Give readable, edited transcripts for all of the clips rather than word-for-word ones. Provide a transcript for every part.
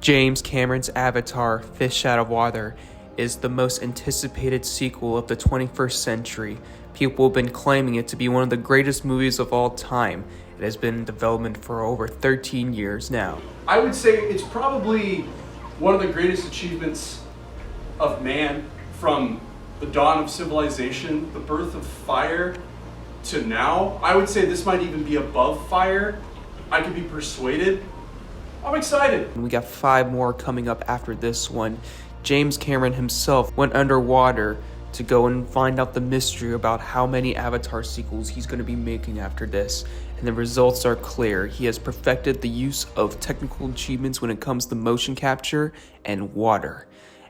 James Cameron's Avatar, Fish Out of Water, is the most anticipated sequel of the 21st century. People have been claiming it to be one of the greatest movies of all time. It has been in development for over 13 years now. I would say it's probably one of the greatest achievements of man from the dawn of civilization, the birth of fire, to now. I would say this might even be above fire. I could be persuaded. I'm excited. We got 5 more coming up after this one. James Cameron himself went underwater to go and find out the mystery about how many Avatar sequels he's going to be making after this. And the results are clear. He has perfected the use of technical achievements when it comes to motion capture and water.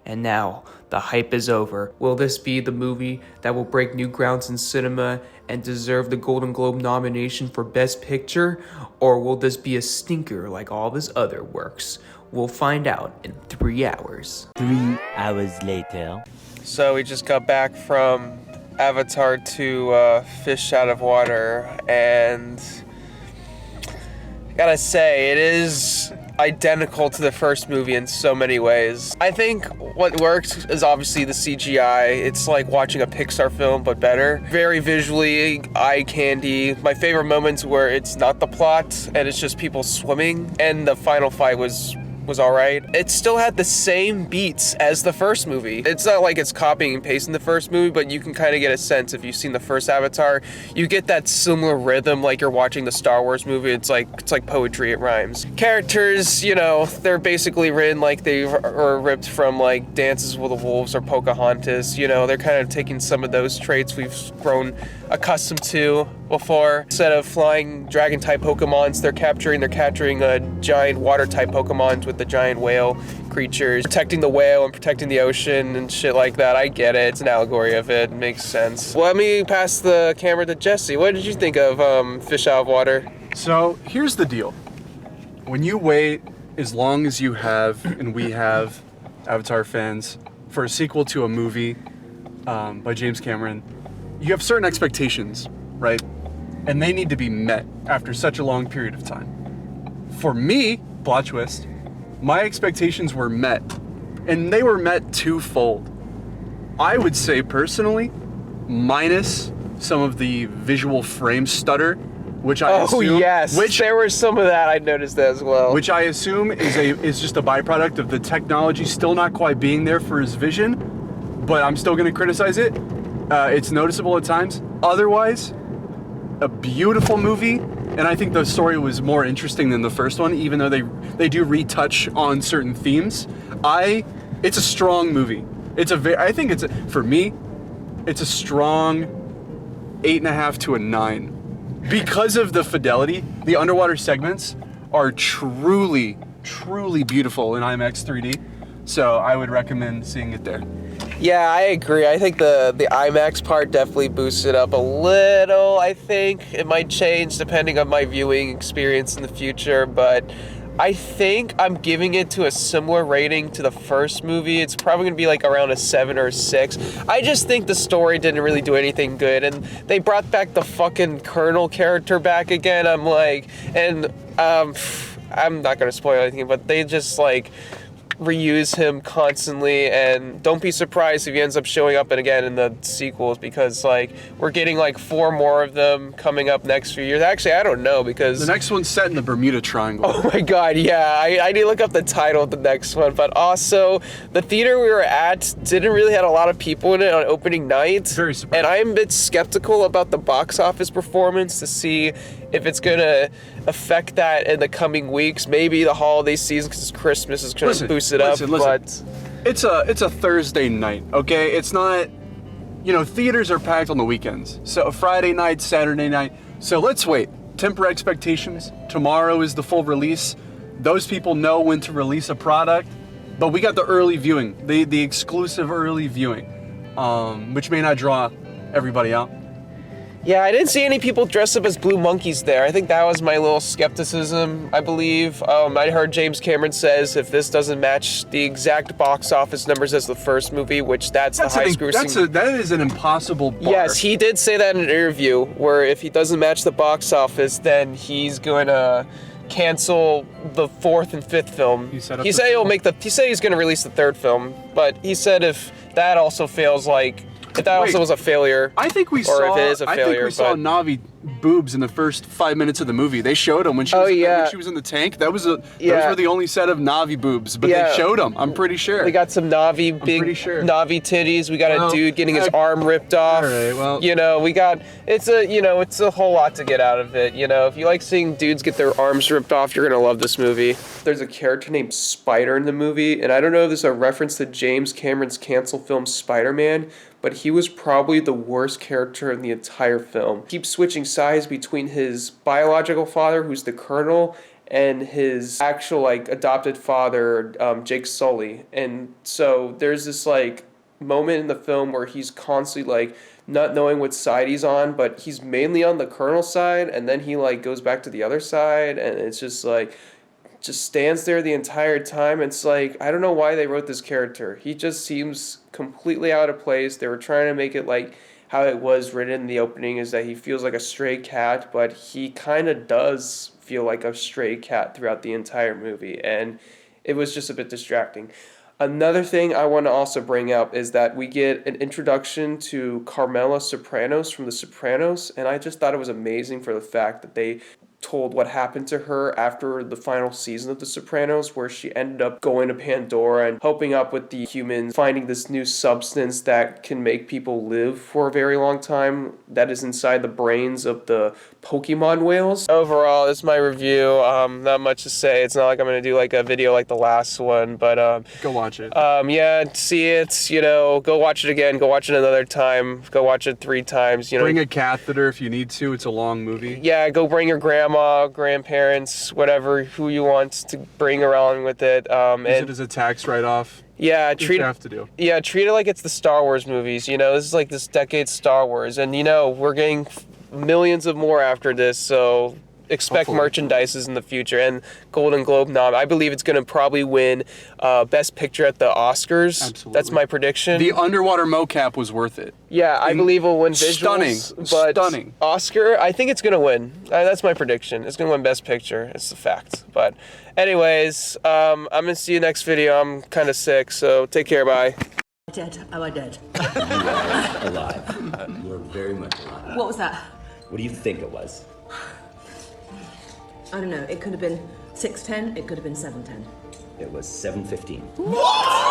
And now, the hype is over. Will this be the movie that will break new grounds in cinema and deserve the Golden Globe nomination for Best Picture? Or will this be a stinker like all of his other works? We'll find out in 3 hours. 3 hours later. So we just got back from Avatar to Fish Out of Water, and I gotta say, it is identical to the first movie in so many ways. I think what works is obviously the CGI. It's like watching a Pixar film, but better. Very visually, eye candy. My favorite moments where it's not the plot and it's just people swimming, and the final fight was alright. It still had the same beats as the first movie. It's not like it's copying and pasting the first movie, but you can kind of get a sense if you've seen the first Avatar. You get that similar rhythm like you're watching the Star Wars movie. It's like poetry, it rhymes. Characters, you know, they're basically written like they were ripped from like Dances with the Wolves or Pocahontas. You know, they're kind of taking some of those traits we've grown accustomed to before. Instead of flying dragon-type Pokemons, they're capturing giant water-type Pokemons with the giant whale creatures, protecting the whale and protecting the ocean and shit like that. I get it. It's an allegory of it. It makes sense. Well, let me pass the camera to Jesse. What did you think of Fish Out of Water? So here's the deal. When you wait as long as you have, and we have, Avatar fans, for a sequel to a movie by James Cameron, you have certain expectations, right? And they need to be met after such a long period of time. For me, plot twist, my expectations were met, and they were met twofold. I would say personally, minus some of the visual frame stutter, which I assume, there was some of that. I noticed that as well. Which I assume is just a byproduct of the technology still not quite being there for his vision, but I'm still going to criticize it. It's noticeable at times. Otherwise, a beautiful movie, and I think the story was more interesting than the first one, even though they do retouch on certain themes. It's a strong movie. For me, it's a strong 8.5 to a 9. Because of the fidelity, the underwater segments are truly, truly beautiful in IMAX 3D. So I would recommend seeing it there. Yeah, I agree. I think the IMAX part definitely boosts it up a little, I think. It might change depending on my viewing experience in the future, but I think I'm giving it to a similar rating to the first movie. It's probably going to be like around a 7 or a 6. I just think the story didn't really do anything good, and they brought back the fucking Colonel character back again. I'm like, and I'm not going to spoil anything, but they just like reuse him constantly, and don't be surprised if he ends up showing up again in the sequels, because like we're getting like 4 more of them coming up next few years. Actually, I don't know, because the next one's set in the Bermuda Triangle. Oh my god, yeah, I need to look up the title of the next one. But also, the theater we were at didn't really have a lot of people in it on opening night. Very surprising. And I'm a bit skeptical about the box office performance to see if it's gonna affect that in the coming weeks. Maybe the holiday season, because Christmas is gonna boost it up. But it's a Thursday night, okay? It's not, theaters are packed on the weekends. So Friday night, Saturday night. So let's wait. Temper expectations. Tomorrow is the full release. Those people know when to release a product. But we got the early viewing, the exclusive early viewing, which may not draw everybody out. Yeah, I didn't see any people dressed up as blue monkeys there. I think that was my little skepticism, I believe. I heard James Cameron says if this doesn't match the exact box office numbers as the first movie, which that's the highest grossing. That is an impossible bar. Yes, he did say that in an interview, where if he doesn't match the box office, then he's going to cancel the 4th and 5th film. He said He said he's going to release the 3rd film, but he said if that also fails, like if that also was a failure, I think we or if it is a failure, I think we saw Navi boobs in the first 5 minutes of the movie. They showed them when she was in the tank. Those were the only set of Navi boobs, but they showed them. I'm pretty sure. We got some Navi Navi titties. We got a dude getting his arm ripped off. All right, well, you know, it's a whole lot to get out of it. You know, if you like seeing dudes get their arms ripped off, you're gonna love this movie. There's a character named Spider in the movie, and I don't know if this is a reference to James Cameron's cancel film Spider-Man, but he was probably the worst character in the entire film. Keeps switching sides between his biological father, who's the Colonel, and his actual, like, adopted father, Jake Sully. And so there's this, like, moment in the film where he's constantly, like, not knowing what side he's on, but he's mainly on the Colonel's side, and then he, like, goes back to the other side, and it's just, like, just stands there the entire time. It's like, I don't know why they wrote this character. He just seems completely out of place. They were trying to make it like how it was written in the opening, is that he feels like a stray cat, but he kind of does feel like a stray cat throughout the entire movie, and it was just a bit distracting. Another thing I want to also bring up is that we get an introduction to Carmela Sopranos from The Sopranos, and I just thought it was amazing for the fact that they told what happened to her after the final season of The Sopranos, where she ended up going to Pandora and helping up with the humans, finding this new substance that can make people live for a very long time that is inside the brains of the Pokemon whales. Overall, this is my review. Not much to say. It's not like I'm going to do like a video like the last one, but go watch it. Yeah, see it, you know, go watch it again, go watch it another time, go watch it 3 times, you know. Bring a catheter if you need to. It's a long movie. Yeah, go bring your grandma, grandparents, whatever, who you want to bring around with it. Use it as a tax write-off. Yeah, treat it like it's the Star Wars movies. You know, this is like this decade's Star Wars, and you know we're getting millions of more after this, so expect merchandises in the future. And Golden Globe nom, I believe it's going to probably win Best Picture at the Oscars. Absolutely. That's my prediction. The underwater mocap was worth it. Yeah, I believe it'll win visuals. Stunning. Oscar, I think it's going to win. That's my prediction. It's going to win Best Picture. It's the fact. But anyways, I'm going to see you next video. I'm kind of sick, so take care. Bye. Dead. Am I dead? You are alive. You are very much alive. What was that? What do you think it was? I don't know. It could have been 6:10. It could have been 7:10. It was 7:15. What?